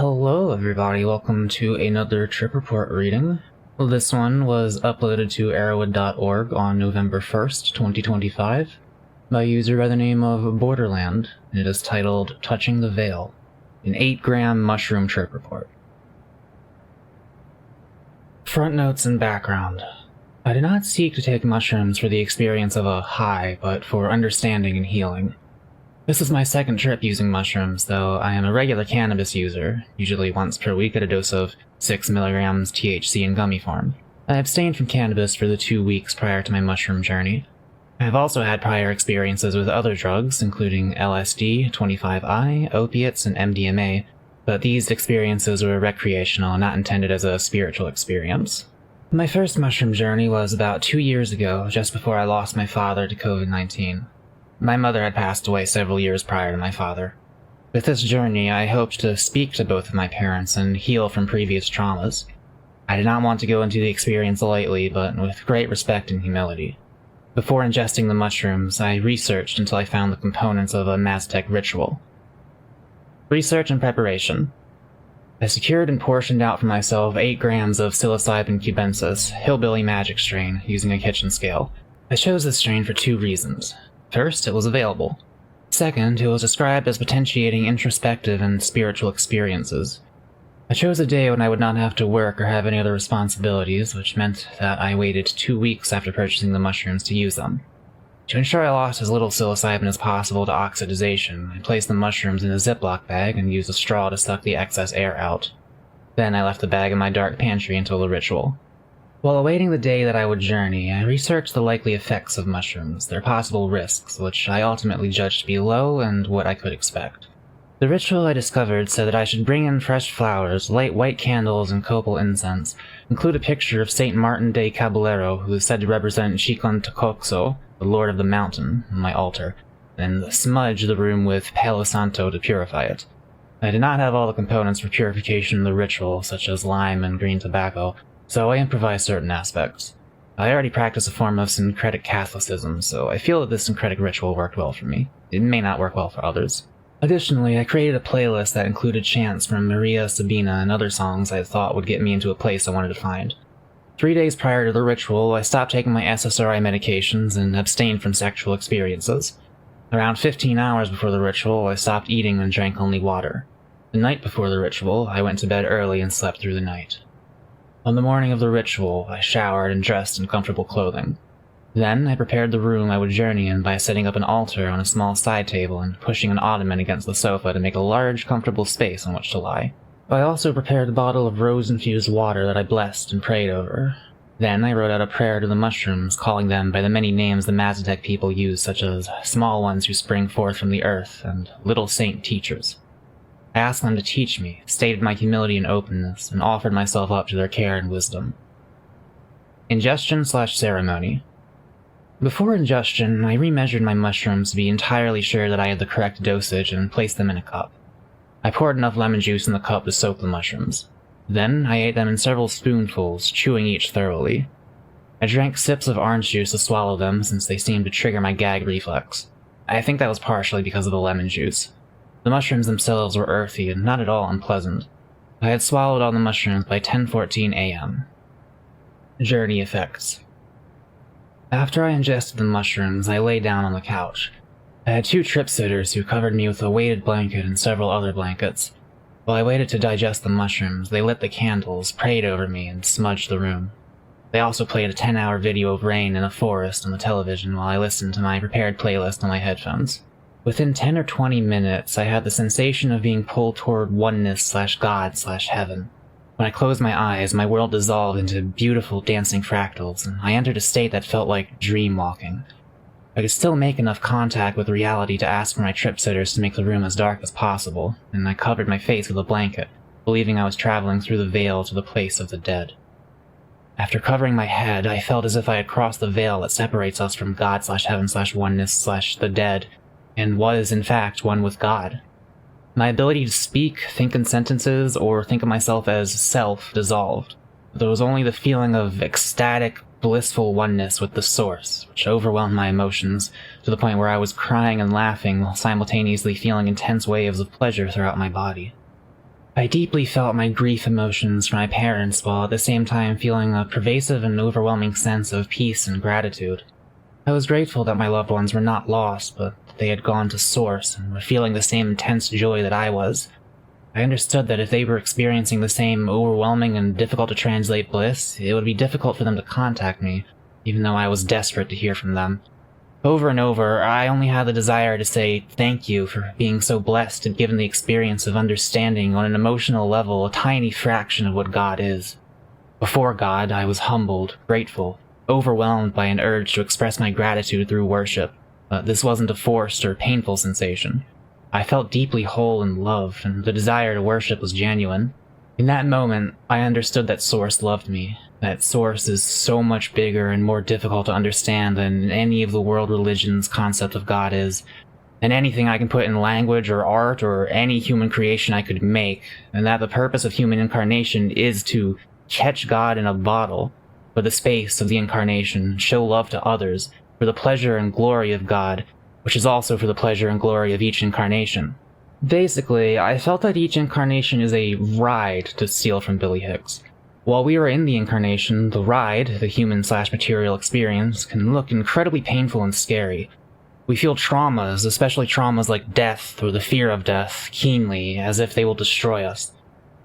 Hello everybody, welcome to another trip report reading. This one was uploaded to arrowwood.org on November 1st, 2025, by a user by the name of Borderland, and it is titled Touching the Veil, an 8-gram mushroom trip report. Front notes and background. I did not seek to take mushrooms for the experience of a high, but for understanding and healing. This is my second trip using mushrooms, though I am a regular cannabis user, usually once per week at a dose of 6 milligrams THC in gummy form. I abstained from cannabis for the 2 weeks prior to my mushroom journey. I have also had prior experiences with other drugs, including LSD, 25I, opiates, and MDMA, but these experiences were recreational and not intended as a spiritual experience. My first mushroom journey was about 2 years ago, just before I lost my father to COVID-19. My mother had passed away several years prior to my father. With this journey, I hoped to speak to both of my parents and heal from previous traumas. I did not want to go into the experience lightly, but with great respect and humility. Before ingesting the mushrooms, I researched until I found the components of a Mazatec ritual. Research and preparation. I secured and portioned out for myself 8 grams of psilocybin cubensis, hillbilly magic strain, using a kitchen scale. I chose this strain for 2 reasons. First, it was available. Second, it was described as potentiating introspective and spiritual experiences. I chose a day when I would not have to work or have any other responsibilities, which meant that I waited 2 weeks after purchasing the mushrooms to use them. To ensure I lost as little psilocybin as possible to oxidization, I placed the mushrooms in a Ziploc bag and used a straw to suck the excess air out. Then I left the bag in my dark pantry until the ritual. While awaiting the day that I would journey, I researched the likely effects of mushrooms, their possible risks, which I ultimately judged to be low, and what I could expect. The ritual I discovered said that I should bring in fresh flowers, light white candles, and copal incense, include a picture of Saint Martin de Caballero, who is said to represent Chicontecoxo, the Lord of the Mountain, on my altar, and smudge the room with Palo Santo to purify it. I did not have all the components for purification in the ritual, such as lime and green tobacco, so I improvised certain aspects. I already practice a form of syncretic Catholicism, so I feel that this syncretic ritual worked well for me. It may not work well for others. Additionally, I created a playlist that included chants from Maria Sabina and other songs I thought would get me into a place I wanted to find. 3 days prior to the ritual, I stopped taking my SSRI medications and abstained from sexual experiences. Around 15 hours before the ritual, I stopped eating and drank only water. The night before the ritual, I went to bed early and slept through the night. On the morning of the ritual, I showered and dressed in comfortable clothing. Then, I prepared the room I would journey in by setting up an altar on a small side table and pushing an ottoman against the sofa to make a large, comfortable space on which to lie. I also prepared a bottle of rose-infused water that I blessed and prayed over. Then, I wrote out a prayer to the mushrooms, calling them by the many names the Mazatec people use, such as small ones who spring forth from the earth and little saint teachers. I asked them to teach me, stated my humility and openness, and offered myself up to their care and wisdom. Ingestion/ceremony. Before ingestion, I remeasured my mushrooms to be entirely sure that I had the correct dosage and placed them in a cup. I poured enough lemon juice in the cup to soak the mushrooms. Then, I ate them in several spoonfuls, chewing each thoroughly. I drank sips of orange juice to swallow them since they seemed to trigger my gag reflex. I think that was partially because of the lemon juice. The mushrooms themselves were earthy and not at all unpleasant. I had swallowed all the mushrooms by 10:14 a.m. Journey effects. After I ingested the mushrooms, I lay down on the couch. I had 2 trip sitters who covered me with a weighted blanket and several other blankets. While I waited to digest the mushrooms, they lit the candles, prayed over me, and smudged the room. They also played a 10-hour video of rain in a forest on the television while I listened to my prepared playlist on my headphones. Within 10 or 20 minutes, I had the sensation of being pulled toward oneness/God/heaven. When I closed my eyes, my world dissolved into beautiful dancing fractals, and I entered a state that felt like dream walking. I could still make enough contact with reality to ask for my trip-sitters to make the room as dark as possible, and I covered my face with a blanket, believing I was traveling through the veil to the place of the dead. After covering my head, I felt as if I had crossed the veil that separates us from God/heaven/oneness/the dead, and was, in fact, one with God. My ability to speak, think in sentences, or think of myself as self dissolved. There was only the feeling of ecstatic, blissful oneness with the source, which overwhelmed my emotions, to the point where I was crying and laughing while simultaneously feeling intense waves of pleasure throughout my body. I deeply felt my grief emotions for my parents while at the same time feeling a pervasive and overwhelming sense of peace and gratitude. I was grateful that my loved ones were not lost, but that they had gone to Source and were feeling the same intense joy that I was. I understood that if they were experiencing the same overwhelming and difficult to translate bliss, it would be difficult for them to contact me, even though I was desperate to hear from them. Over and over, I only had the desire to say thank you for being so blessed and given the experience of understanding on an emotional level a tiny fraction of what God is. Before God, I was humbled, grateful, overwhelmed by an urge to express my gratitude through worship, but this wasn't a forced or painful sensation. I felt deeply whole and loved, and the desire to worship was genuine. In that moment, I understood that Source loved me, that Source is so much bigger and more difficult to understand than any of the world religion's concept of God is, than anything I can put in language or art or any human creation I could make, and that the purpose of human incarnation is to catch God in a bottle, for the space of the incarnation, show love to others, for the pleasure and glory of God, which is also for the pleasure and glory of each incarnation. Basically, I felt that each incarnation is a ride, to steal from Billy Hicks. While we are in the incarnation, the ride, the human/material experience, can look incredibly painful and scary. We feel traumas, especially traumas like death or the fear of death, keenly, as if they will destroy us.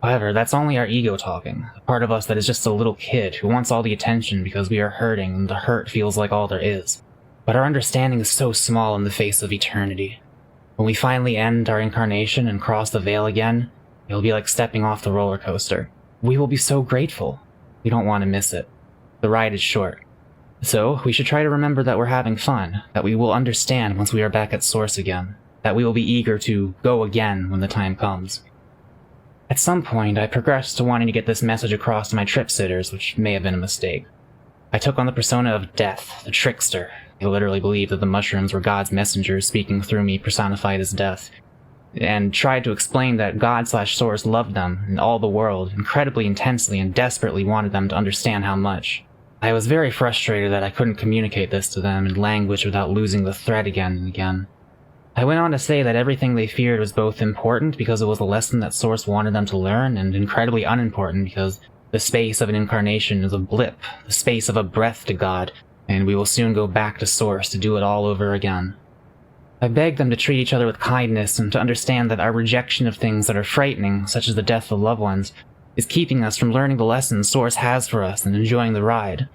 However, that's only our ego talking, a part of us that is just a little kid who wants all the attention because we are hurting and the hurt feels like all there is. But our understanding is so small in the face of eternity. When we finally end our incarnation and cross the veil again, it'll be like stepping off the roller coaster. We will be so grateful. We don't want to miss it. The ride is short. So, we should try to remember that we're having fun, that we will understand once we are back at Source again, that we will be eager to go again when the time comes. At some point, I progressed to wanting to get this message across to my trip sitters, which may have been a mistake. I took on the persona of Death, the trickster. I literally believed that the mushrooms were God's messengers speaking through me personified as death, and tried to explain that God/Source loved them and all the world incredibly intensely and desperately wanted them to understand how much. I was very frustrated that I couldn't communicate this to them in language without losing the thread again and again. I went on to say that everything they feared was both important because it was a lesson that Source wanted them to learn, and incredibly unimportant because the space of an incarnation is a blip, the space of a breath to God, and we will soon go back to Source to do it all over again. I begged them to treat each other with kindness and to understand that our rejection of things that are frightening, such as the death of loved ones, is keeping us from learning the lessons Source has for us and enjoying the ride.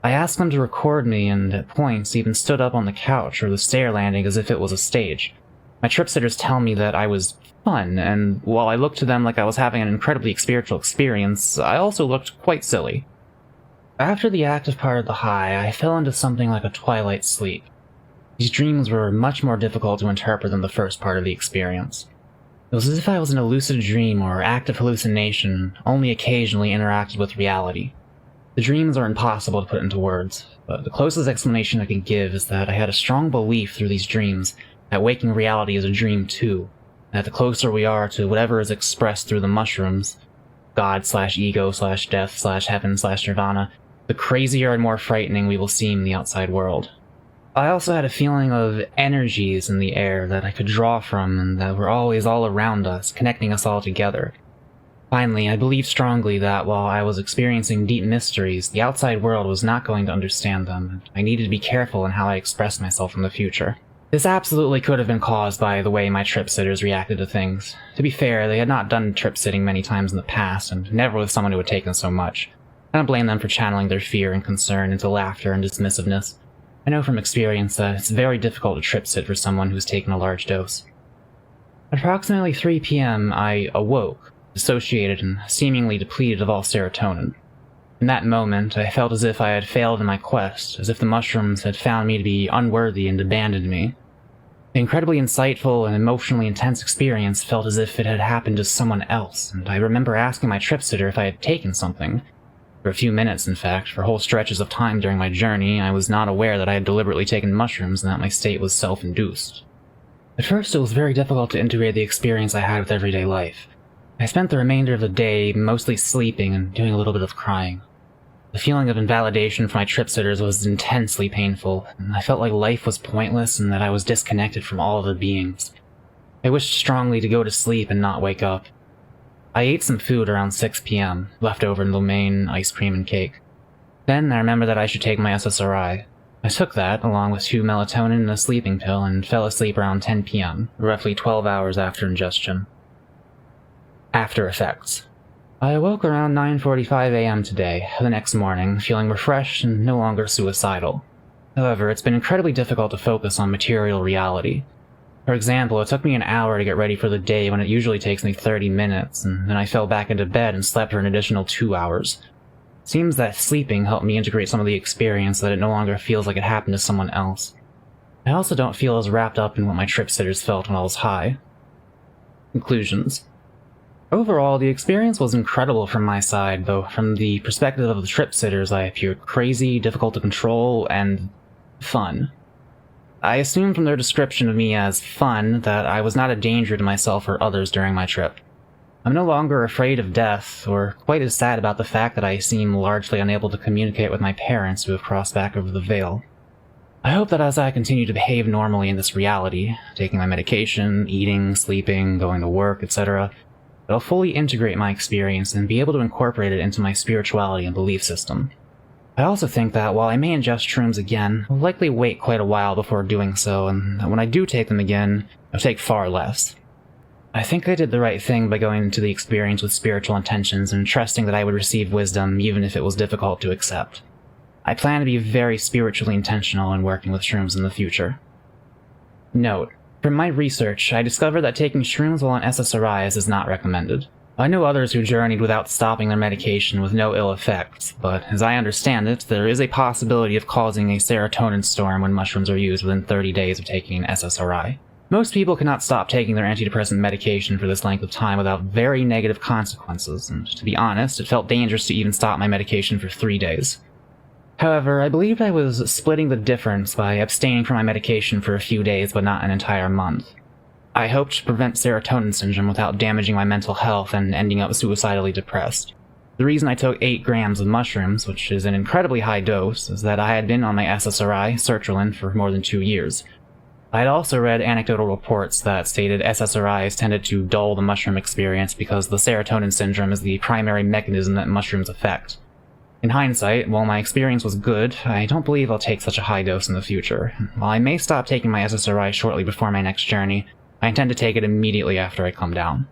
I asked them to record me and, at points, even stood up on the couch or the stair landing as if it was a stage. My trip sitters tell me that I was fun, and while I looked to them like I was having an incredibly spiritual experience, I also looked quite silly. After the active part of the high, I fell into something like a twilight sleep. These dreams were much more difficult to interpret than the first part of the experience. It was as if I was in a lucid dream or active hallucination, only occasionally interacted with reality. The dreams are impossible to put into words, but the closest explanation I can give is that I had a strong belief through these dreams that waking reality is a dream too, and that the closer we are to whatever is expressed through the mushrooms, God/ego/death/heaven/nirvana, the crazier and more frightening we will seem in the outside world. I also had a feeling of energies in the air that I could draw from and that were always all around us, connecting us all together. Finally, I believed strongly that while I was experiencing deep mysteries, the outside world was not going to understand them, and I needed to be careful in how I expressed myself in the future. This absolutely could have been caused by the way my trip-sitters reacted to things. To be fair, they had not done trip-sitting many times in the past, and never with someone who had taken so much. I don't blame them for channeling their fear and concern into laughter and dismissiveness. I know from experience that it's very difficult to trip-sit for someone who's taken a large dose. At approximately 3 p.m., I awoke, dissociated and seemingly depleted of all serotonin. In that moment, I felt as if I had failed in my quest, as if the mushrooms had found me to be unworthy and abandoned me. The incredibly insightful and emotionally intense experience felt as if it had happened to someone else, and I remember asking my trip sitter if I had taken something. For a few minutes, in fact, for whole stretches of time during my journey, I was not aware that I had deliberately taken mushrooms and that my state was self-induced. At first, it was very difficult to integrate the experience I had with everyday life. I spent the remainder of the day mostly sleeping and doing a little bit of crying. The feeling of invalidation for my trip-sitters was intensely painful, and I felt like life was pointless and that I was disconnected from all other beings. I wished strongly to go to sleep and not wake up. I ate some food around 6 p.m., leftover main ice cream and cake. Then I remembered that I should take my SSRI. I took that, along with 2 melatonin and a sleeping pill, and fell asleep around 10 p.m., roughly 12 hours after ingestion. After effects. I awoke around 9:45 a.m. today, the next morning, feeling refreshed and no longer suicidal. However, it's been incredibly difficult to focus on material reality. For example, it took me an hour to get ready for the day when it usually takes me 30 minutes, and then I fell back into bed and slept for an additional 2 hours. Seems that sleeping helped me integrate some of the experience so that it no longer feels like it happened to someone else. I also don't feel as wrapped up in what my trip sitters felt when I was high. Conclusions. Overall, the experience was incredible from my side, though from the perspective of the trip sitters I appeared crazy, difficult to control, and fun. I assumed from their description of me as fun that I was not a danger to myself or others during my trip. I'm no longer afraid of death, or quite as sad about the fact that I seem largely unable to communicate with my parents who have crossed back over the veil. I hope that as I continue to behave normally in this reality, taking my medication, eating, sleeping, going to work, etc., that I'll fully integrate my experience and be able to incorporate it into my spirituality and belief system. I also think that while I may ingest shrooms again, I'll likely wait quite a while before doing so, and that when I do take them again, I'll take far less. I think I did the right thing by going into the experience with spiritual intentions and trusting that I would receive wisdom even if it was difficult to accept. I plan to be very spiritually intentional in working with shrooms in the future. Note: from my research, I discovered that taking shrooms while on SSRIs is not recommended. I know others who journeyed without stopping their medication with no ill effects, but as I understand it, there is a possibility of causing a serotonin storm when mushrooms are used within 30 days of taking an SSRI. Most people cannot stop taking their antidepressant medication for this length of time without very negative consequences, and to be honest, it felt dangerous to even stop my medication for 3 days. However, I believed I was splitting the difference by abstaining from my medication for a few days but not an entire month. I hoped to prevent serotonin syndrome without damaging my mental health and ending up suicidally depressed. The reason I took 8 grams of mushrooms, which is an incredibly high dose, is that I had been on my SSRI, sertraline, for more than 2 years. I had also read anecdotal reports that stated SSRIs tended to dull the mushroom experience because the serotonin syndrome is the primary mechanism that mushrooms affect. In hindsight, while my experience was good, I don't believe I'll take such a high dose in the future. While I may stop taking my SSRI shortly before my next journey, I intend to take it immediately after I come down.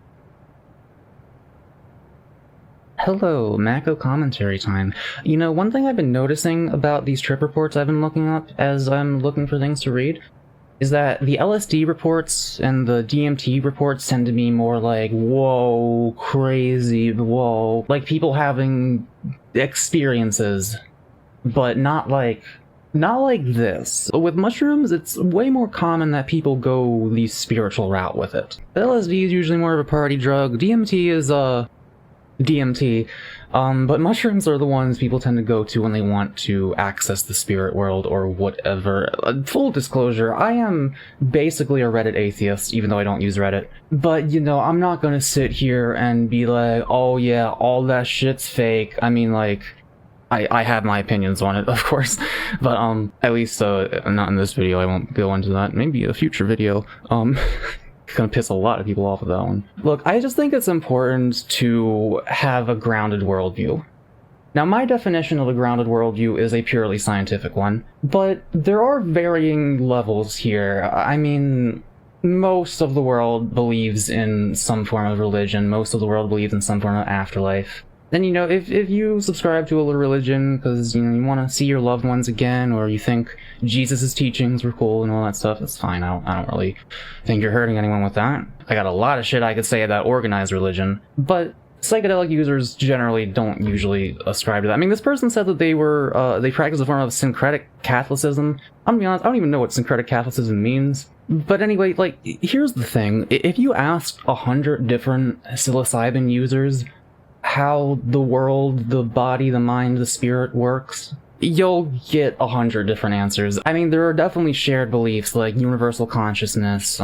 Hello, Mako commentary time. You know, one thing I've been noticing about these trip reports I've been looking up as I'm looking for things to read is that the LSD reports and the DMT reports tend to be more like, whoa, crazy, whoa, like people having experiences, but not like this. With mushrooms, it's way more common that people go the spiritual route with it. LSD is usually more of a party drug. DMT is, DMT, but mushrooms are the ones people tend to go to when they want to access the spirit world or whatever. Full disclosure, I am basically a Reddit atheist, even though I don't use Reddit. But, you know, I'm not gonna sit here and be like, oh yeah, all that shit's fake. I mean, like, I have my opinions on it, of course, but, at least, not in this video, I won't go into that. Maybe a future video, gonna piss a lot of people off with that one. Look, I just think it's important to have a grounded worldview. Now, my definition of a grounded worldview is a purely scientific one, but there are varying levels here. I mean, most of the world believes in some form of religion, most of the world believes in some form of afterlife. Then, you know, if you subscribe to a religion because, you know, you want to see your loved ones again, or you think Jesus' teachings were cool and all that stuff, that's fine. I don't really think you're hurting anyone with that. I got a lot of shit I could say about organized religion, but psychedelic users generally don't usually ascribe to that. I mean, this person said that they practice a form of syncretic Catholicism. I'm gonna be honest, I don't even know what syncretic Catholicism means. But anyway, like, here's the thing. If you ask 100 different psilocybin users how the world, the body, the mind, the spirit works, you'll get 100 different answers. I mean, there are definitely shared beliefs like universal consciousness,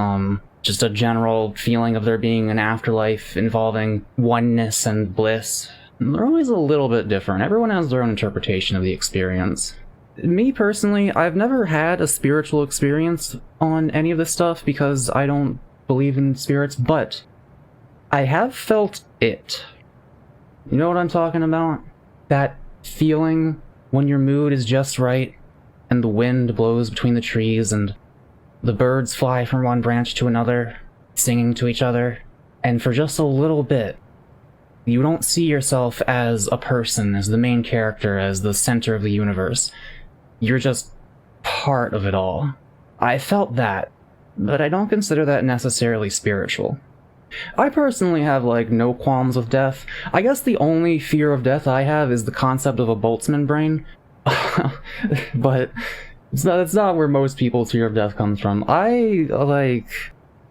just a general feeling of there being an afterlife involving oneness and bliss. They're always a little bit different. Everyone has their own interpretation of the experience. Me personally, I've never had a spiritual experience on any of this stuff because I don't believe in spirits, but I have felt it. You know what I'm talking about? That feeling when your mood is just right, and the wind blows between the trees, and the birds fly from one branch to another, singing to each other, and for just a little bit, you don't see yourself as a person, as the main character, as the center of the universe. You're just part of it all. I felt that, but I don't consider that necessarily spiritual. I personally have, like, no qualms with death. I guess the only fear of death I have is the concept of a Boltzmann brain. But it's not where most people's fear of death comes from. I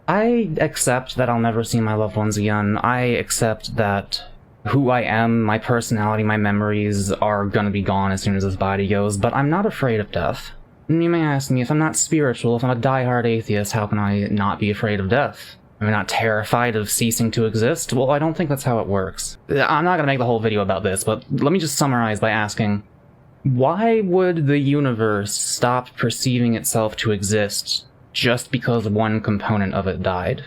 accept that I'll never see my loved ones again. I accept that who I am, my personality, my memories are gonna be gone as soon as this body goes, but I'm not afraid of death. And you may ask me, if I'm not spiritual, if I'm a die-hard atheist, how can I not be afraid of death? Am I not terrified of ceasing to exist? Well, I don't think that's how it works. I'm not gonna make the whole video about this, but let me just summarize by asking, why would the universe stop perceiving itself to exist just because one component of it died?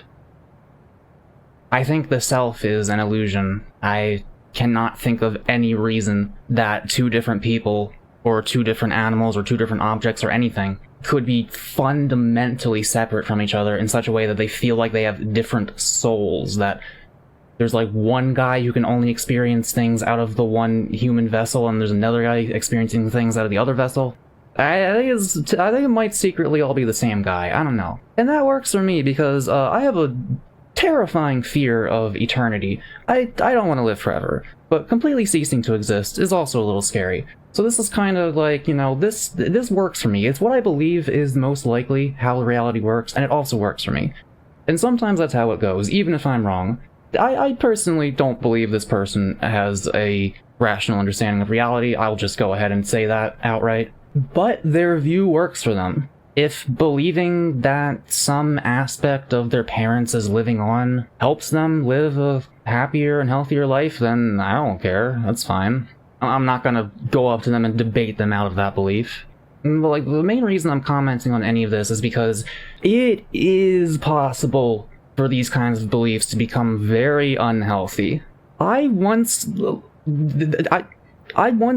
I think the self is an illusion. I cannot think of any reason that two different people, or two different animals, or two different objects, or anything could be fundamentally separate from each other in such a way that they feel like they have different souls, that there's like one guy who can only experience things out of the one human vessel, and there's another guy experiencing things out of the other vessel. I think it might secretly all be the same guy. I don't know. And that works for me because I have a terrifying fear of eternity. I don't want to live forever, but completely ceasing to exist is also a little scary. So this is kind of like, you know, this works for me. It's what I believe is most likely how reality works, and it also works for me. And sometimes that's how it goes, even if I'm wrong. I personally don't believe this person has a rational understanding of reality. I'll just go ahead and say that outright. But their view works for them. If believing that some aspect of their parents is living on helps them live a happier and healthier life, then I don't care. That's fine. I'm not gonna go up to them and debate them out of that belief. But like, the main reason I'm commenting on any of this is because it is possible for these kinds of beliefs to become very unhealthy. I once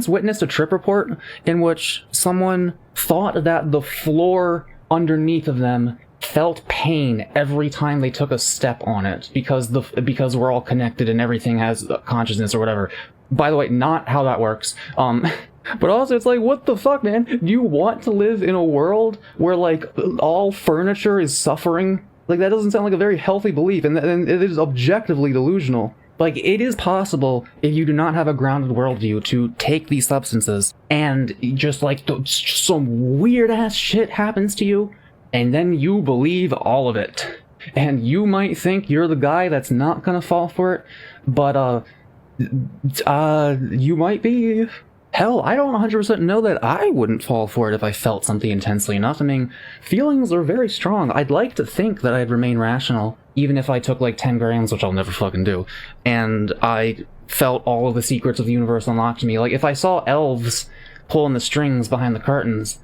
witnessed a trip report in which someone thought that the floor underneath of them felt pain every time they took a step on it because we're all connected and everything has consciousness or whatever. By the way, not how that works. But also, it's like, what the fuck, man? Do you want to live in a world where, like, all furniture is suffering? Like, that doesn't sound like a very healthy belief, and it is objectively delusional. Like, it is possible, if you do not have a grounded worldview, to take these substances and just, like, some weird-ass shit happens to you, and then you believe all of it. And you might think you're the guy that's not gonna fall for it, but, you might be. Hell, I don't 100% know that I wouldn't fall for it if I felt something intensely enough. I mean, feelings are very strong. I'd like to think that I'd remain rational, even if I took like 10 grams, which I'll never fucking do, and I felt all of the secrets of the universe unlocked to me. Like, if I saw elves pulling the strings behind the curtains,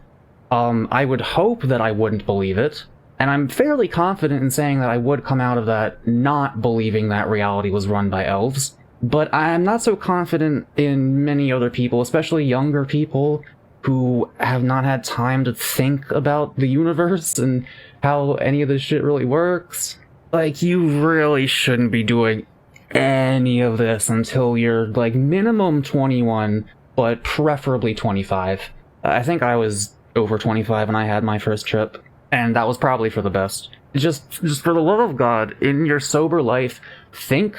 I would hope that I wouldn't believe it, and I'm fairly confident in saying that I would come out of that not believing that reality was run by elves. But I'm not so confident in many other people, especially younger people who have not had time to think about the universe and how any of this shit really works. Like, you really shouldn't be doing any of this until you're, like, minimum 21, but preferably 25. I think I was over 25 when I had my first trip, and that was probably for the best. Just for the love of God, in your sober life, think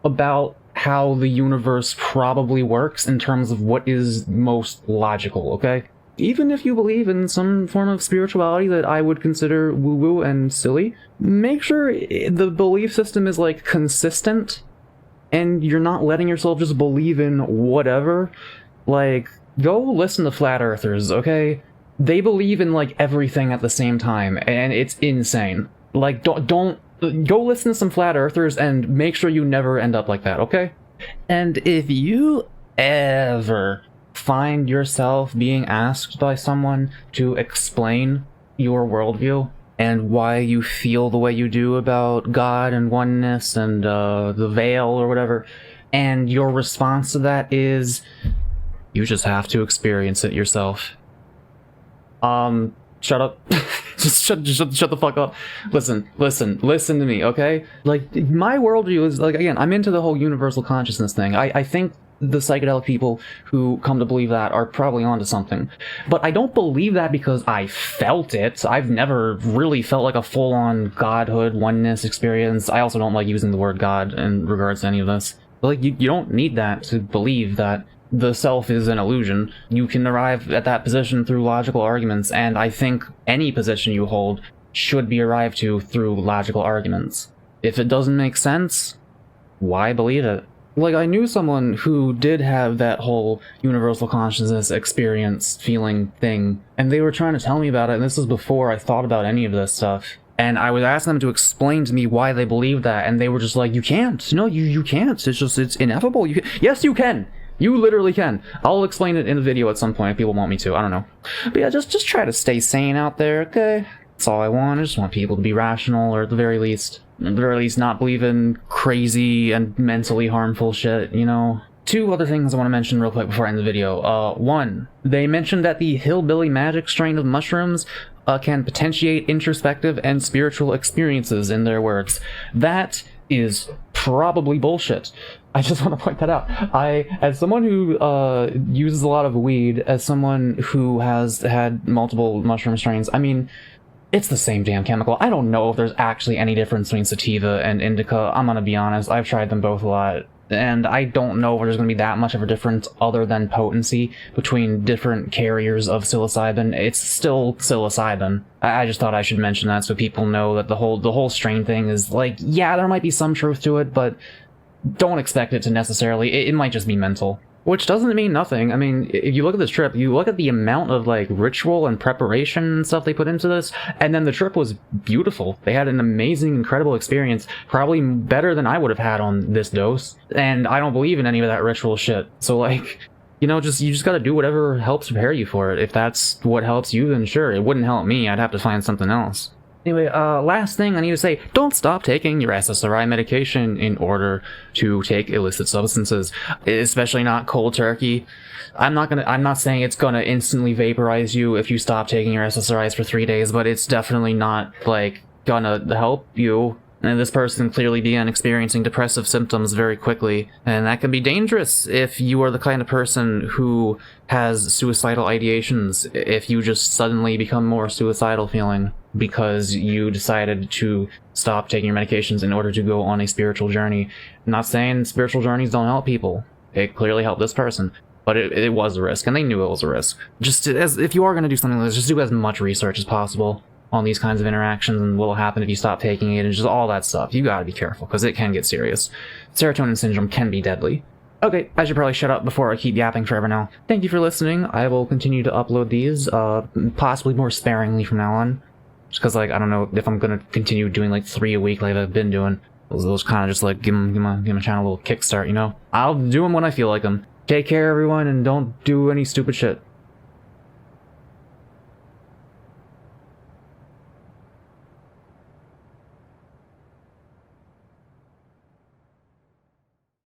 about how the universe probably works in terms of what is most logical, okay? Even if you believe in some form of spirituality that I would consider woo-woo and silly, make sure the belief system is, like, consistent, and you're not letting yourself just believe in whatever. Like, go listen to flat earthers, okay? They believe in, like, everything at the same time, and it's insane. Like, don't go listen to some flat earthers and make sure you never end up like that, okay? And if you ever find yourself being asked by someone to explain your worldview, and why you feel the way you do about God and oneness and the veil or whatever, and your response to that is, you just have to experience it yourself. Shut up. Just shut the fuck up. Listen to me, okay? Like, my worldview is, like, again, I'm into the whole universal consciousness thing. I think the psychedelic people who come to believe that are probably onto something. But I don't believe that because I felt it. I've never really felt like a full-on godhood, oneness experience. I also don't like using the word God in regards to any of this. But, like, you don't need that to believe that the self is an illusion. You can arrive at that position through logical arguments, and I think any position you hold should be arrived to through logical arguments. If it doesn't make sense, why believe it? Like, I knew someone who did have that whole universal consciousness experience feeling thing, and they were trying to tell me about it, and this was before I thought about any of this stuff. And I was asking them to explain to me why they believed that, and they were just like, you can't. No, you can't. It's ineffable. Yes, you can. You literally can. I'll explain it in a video at some point if people want me to. I don't know. But yeah, just try to stay sane out there, okay? That's all I want. I just want people to be rational, or at the very least not believe in crazy and mentally harmful shit, you know? Two other things I want to mention real quick before I end the video. One, they mentioned that the hillbilly magic strain of mushrooms can potentiate introspective and spiritual experiences, in their words. That is probably bullshit. I just want to point that out. As someone who uses a lot of weed, as someone who has had multiple mushroom strains, I mean, it's the same damn chemical. I don't know if there's actually any difference between sativa and indica. I'm gonna be honest, I've tried them both a lot, and I don't know if there's gonna be that much of a difference other than potency between different carriers of psilocybin. It's still psilocybin. I just thought I should mention that so people know that the whole strain thing is like, yeah, there might be some truth to it, but don't expect it to necessarily. It might just be mental. Which doesn't mean nothing. I mean, if you look at this trip, you look at the amount of, like, ritual and preparation and stuff they put into this, and then the trip was beautiful. They had an amazing, incredible experience, probably better than I would have had on this dose, and I don't believe in any of that ritual shit. So, like, you know, you just gotta do whatever helps prepare you for it. If that's what helps you, then sure. It wouldn't help me. I'd have to find something else. Anyway, last thing I need to say, don't stop taking your SSRI medication in order to take illicit substances, especially not cold turkey. I'm not saying it's gonna instantly vaporize you if you stop taking your SSRIs for 3 days, but it's definitely not, like, gonna help you. And this person clearly began experiencing depressive symptoms very quickly, and that can be dangerous if you are the kind of person who has suicidal ideations, if you just suddenly become more suicidal feeling because you decided to stop taking your medications in order to go on a spiritual journey. I'm not saying spiritual journeys don't help people. It clearly helped this person, but it was a risk, and they knew it was a risk. Just if you are going to do something like this, just do as much research as possible on these kinds of interactions and what will happen if you stop taking it and just all that stuff. You gotta be careful, because it can get serious. Serotonin syndrome can be deadly. Okay, I should probably shut up before I keep yapping forever now. Thank you for listening. I will continue to upload these, possibly more sparingly from now on. Just because, like, I don't know if I'm gonna continue doing, like, 3 a week like I've been doing. Those kind of just, like, give my channel a little kickstart, you know? I'll do them when I feel like them. Take care, everyone, and don't do any stupid shit.